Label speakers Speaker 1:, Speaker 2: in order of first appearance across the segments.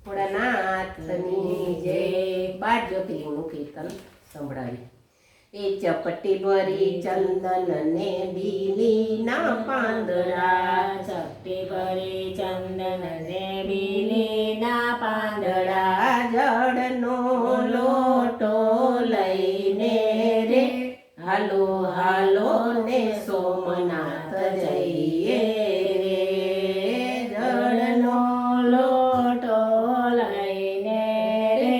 Speaker 1: ભોળાનાથની જય. 12 જ્યોતિર્લિંગનું કીર્તન સંભળાવી. એ ચપટી ભરી ચંદન ને બીલીના પાંદડા,
Speaker 2: ચપટી ભરી ચંદન ને બીલીના પાંદડા,
Speaker 1: જળનો લોટો લઈને રે હાલો હાલો ને સોમનાથ જઈએ રે. જળનો
Speaker 2: લોટો લઈને રે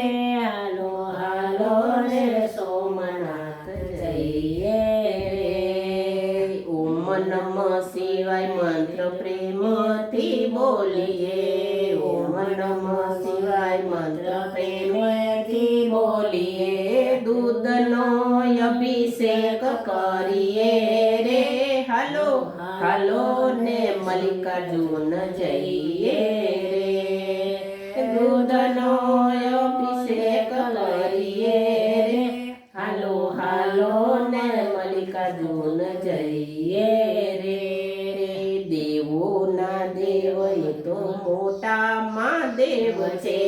Speaker 2: હાલો હાલો ને સોમનાથ જઈએ રે.
Speaker 1: ઓમ નમઃ શિવાય મંત્ર પ્રેમથી બોલીએ. ઓમ નમઃ શિવાય મંત્ર પ્રેમથી બોલીએ. દૂધનો અભિષેક કરીએ રે હાલો હાલો ને મલ્લિકાર્જુન જઈએ રે. દૂધનો અભિષેક કરીએ રે હાલો હાલો ને મલ્લિકાર્જુન જઈએ રે. દેવોના દેવ એ તો મોટા મહાદેવ છે.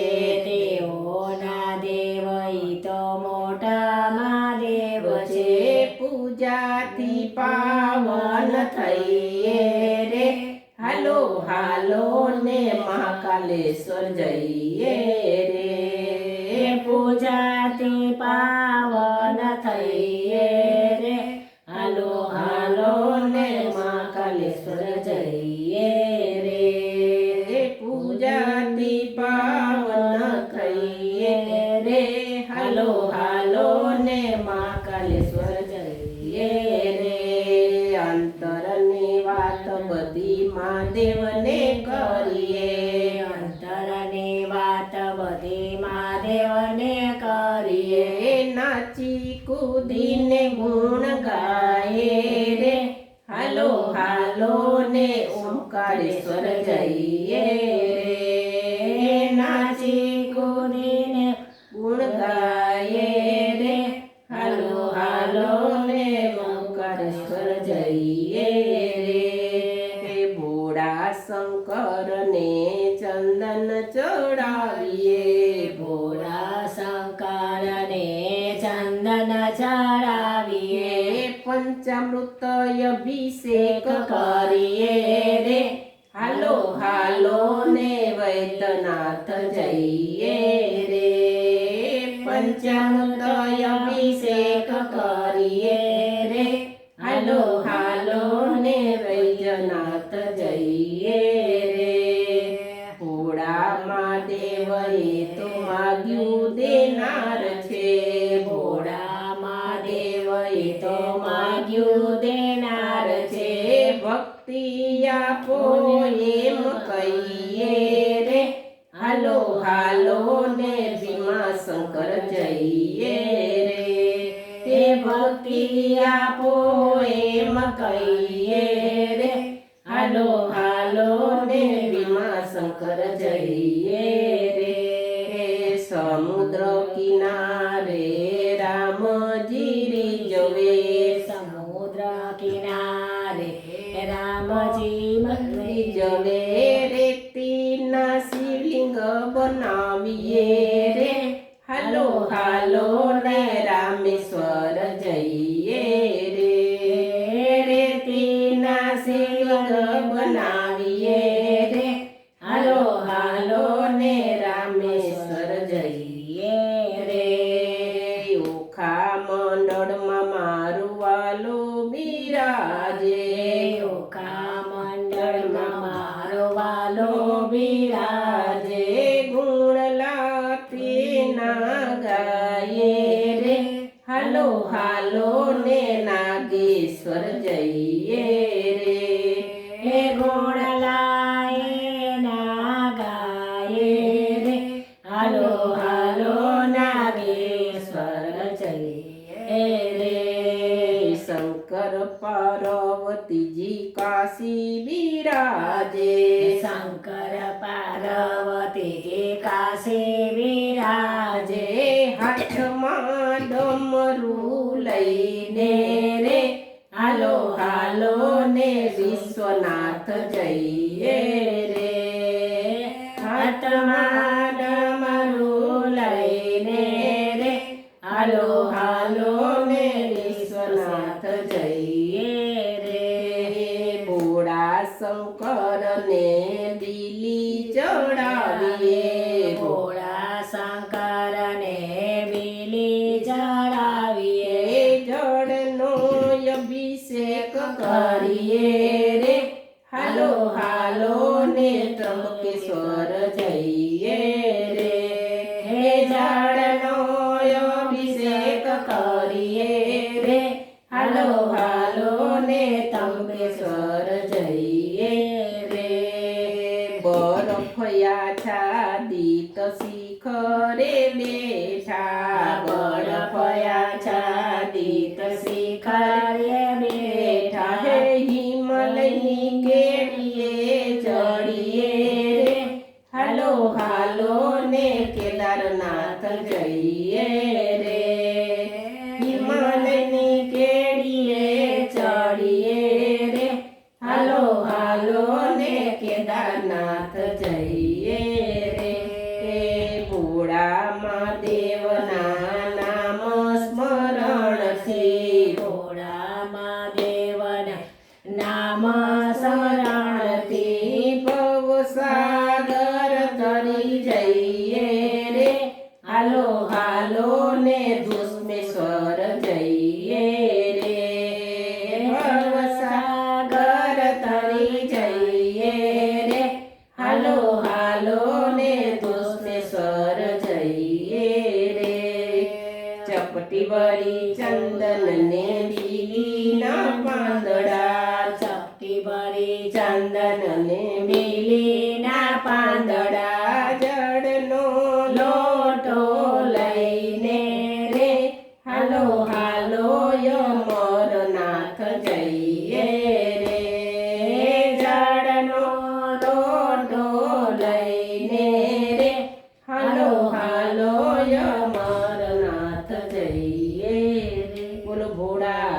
Speaker 2: દેવોના દેવ ઈ તો મોટા મહાદેવ છે.
Speaker 1: પૂજાથી પાવન થઈએ રે હાલો હાલો ને મહાકાલેશ્વર જઈએ રે.
Speaker 2: પૂજાથી પાવન થઈએ રે હાલો હાલો ને મહાકાલેશ્વર જઈએ રે.
Speaker 1: પૂજાથી પાવન થઈએ રે હાલો હાલો ને મહાકાલેશ્વર જઈએ રે. અંતરની વાત બધી મહાદેવને કરીએ.
Speaker 2: અંતરની વાત બધી મહાદેવને કરીએ.
Speaker 1: નાચી કૂદીને ગુણ ગાયે રે હાલો હાલો ને ઓમકારેશ્વર જઈએ રે. નાચી કૂદીને ગુણ ગાયે રે હાલો હાલો ને ઓમકારેશ્વર જઈએ રે. ભોળા શંકરને ચંદન ચડાવીએ.
Speaker 2: ભોળા શંકરને ચંદન ચડાવીએ.
Speaker 1: પંચામૃત અભિષેક કરીએ રે હાલો હાલો ને વૈદ્યનાથ જઈએ રે. પંચામૃત અભિષેક કરીએ રે હાલો હાલો ને વૈદ્યનાથ જઈએ રે. ભોળા મહાદેવ એ તો માગ્યું દેનાર છે.
Speaker 2: ભોળા મહાદેવ એ તો માગ્યું દેનાર છે.
Speaker 1: ભક્તિ આપો એમ કહીએ રે હાલો હાલો ને ભીમાશંકર જઈએ રે. તે ભક્તિ આપો એમ કહીએ રે હાલો હાલો ને ભીમાશંકર જઈએ રે. સમુદ્ર કિનારે રામજી રીઝવે.
Speaker 2: સમુદ્ર કિનારે રામજી
Speaker 1: રીઝવે. રેતીના શિવલિંગ બનાવીએ રે હાલો હાલો ને રામેશ્વર જઈએ રે. રેતીના શિવલિંગ બનાવીએ રે હાલો હાલો ને રામેશ્વર જઈએ રે. ઓખા મંડળમાં મારું વાલો બિરાજે.
Speaker 2: ઓખા મંડળમાં મારો વાલો બિરાજે.
Speaker 1: ગુણલા તેના ગાયે રે હાલો હાલો ને નાગેશ્વર જઈએ રે.
Speaker 2: ગુણલાય ના ગાયે રે હાલો હાલો નાગેશ્વર જઈએ રે.
Speaker 1: શંકર પાર્વતીજી કાશી બિરાજે.
Speaker 2: શંકર પાર્વતીજી કાશી બિરાજે.
Speaker 1: હાથમાં ડમરું લઈને રે હાલો હાલો ને વિશ્વનાથ જઈએ રે. હાથમાં ચડાવીએ
Speaker 2: ભોળા શંકરને બીલી ચડાવીએ
Speaker 1: એ જળનો અભિષેક
Speaker 2: કરીએ રે
Speaker 1: હાલો હાલો ને ત્રંબકેશ્વર જઈએ રે હે જળનો અભિષેક કરીએ રે હાલો હાલો ને ત્રંબકેશ્વર જઈએ રે બરફયા છાદિત શિખરે બેઠા
Speaker 2: બરફયા છાદિત શિખરે બેઠા
Speaker 1: હે હિમાલયની કેડીએ ચડીએ રે હાલો હાલો ને કેદારનાથ જઈએ રે હિમાલયની કેડીએ ચડીએ રે હાલો હાલો ને કેદારનાથ જઈએ રે હે ભોળા મહાદેવના નામ સ્મરણથી
Speaker 2: ભોળા મહાદેવના નામ સ્મરણથી
Speaker 1: ભવસાગર તરી જઈએ રે હાલો હાલો ને દુષ્મેશ્વર જઈએ રે ભવસાગર તરી જઈએ રે હાલો હાલો ને દુષ્મેશ્વર જઈએ રે ચપટી વળી ચંદન ને બીલીના પાંદડા
Speaker 2: ચપટી ભરી
Speaker 1: ચંદન ને બીલીના પાંદડા જળનો લોટો લઈને રે હાલો હાલો અમરનાથ જઈએ રે જળનો લોટો લઈને રે હાલો હાલો અમરનાથ જઈએ રે બોલો ભોળા